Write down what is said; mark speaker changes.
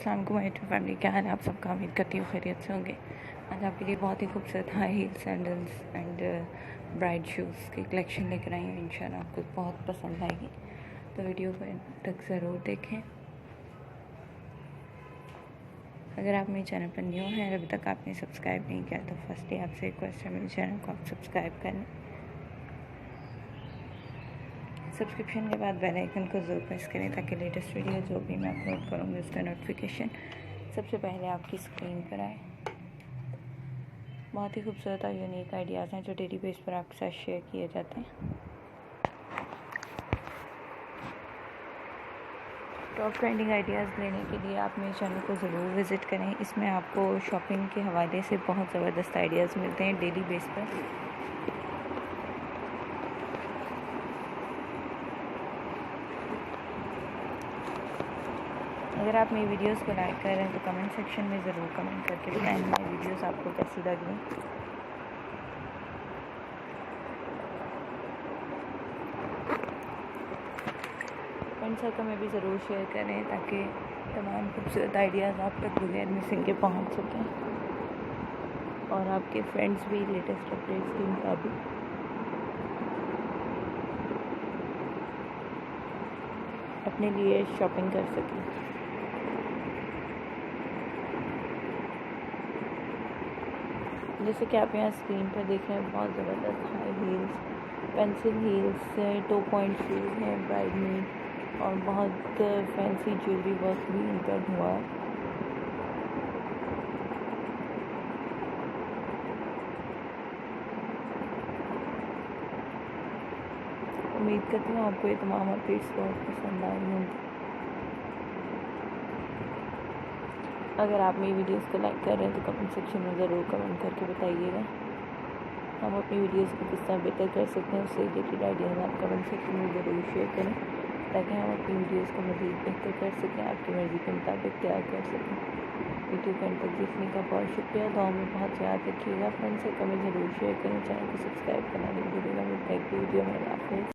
Speaker 1: अस्सलाम वालेकुम my YouTube family, क्या हाल है आप सबका। उम्मीद करती हूँ खैरियत से होंगे। आज आपके लिए बहुत ही खूबसूरत high heel sandals and bride shoes की कलेक्शन लेकर आई हूँ। इंशाल्लाह आपको बहुत पसंद आएगी, तो वीडियो को एंड तक ज़रूर देखें। अगर आप मेरे चैनल पर न्यू हैं और अभी तक आपने सब्सक्राइब नहीं किया तो फर्स्टली आपसे रिक्वेस्ट है मेरे चैनल को आप सब्सक्राइब कर लें। सब्सक्रिप्शन के बाद बेल आइकन को ज़रूर प्रेस करें ताकि लेटेस्ट वीडियो जो भी मैं अपलोड करूँगी उसका नोटिफिकेशन सबसे पहले आपकी स्क्रीन पर आए। बहुत ही खूबसूरत और यूनिक आइडियाज़ हैं जो डेली बेस पर आपके साथ शेयर किए जाते हैं। टॉप ट्रेंडिंग आइडियाज़ लेने के लिए आप मेरे चैनल को ज़रूर विज़िट करें। इसमें आपको शॉपिंग के हवाले से बहुत ज़बरदस्त आइडियाज़ मिलते हैं डेली बेस पर। अगर आप मेरी वीडियोस को लाइक कर रहे हैं तो कमेंट सेक्शन में ज़रूर कमेंट करके बताएं मेरी वीडियोस आपको कैसी लगी। फ्रेंड सर्कल में भी ज़रूर शेयर करें ताकि तमाम खूबसूरत आइडियाज़ आप तक बगैर मिसिंग के पहुंच सकें और आपके फ्रेंड्स भी लेटेस्ट अपडेट्स के मुताबिक अपने लिए शॉपिंग कर सकें। जैसे कि आप यहाँ स्क्रीन पर देख रहे हैं, बहुत ज़बरदस्त high heels, pencil heels, 2 point shoes हैं ब्राइड में और बहुत फैंसी ज्वेलरी वर्क भी इन पर हुआ है। उम्मीद करती हूँ आपको ये तमाम अपडेट्स बहुत पसंद आई होंगी। अगर आप मेरी वीडियोस को लाइक कर रहे हैं तो कमेंट सेक्शन में ज़रूर कमेंट करके बताइएगा हम अपनी वीडियोस को किस तरह बेहतर कर सकते हैं। उससे रिलेटेड आइडियाज़ आप कमेंट सेक्शन में ज़रूर शेयर करें ताकि हम अपनी वीडियोस को मज़ीद बेहतर कर सकें, आपकी मर्ज़ी के मुताबिक तैयार कर सकें। वीडियो को एंड तक देखने का बहुत शुक्रिया। दुआ में बहुत याद रखिएगा। फ्रेंड सर्कल में ज़रूर शेयर करें, चैनल को सब्सक्राइब करना नहीं भूलिएगा। मिलता है एक वीडियो में।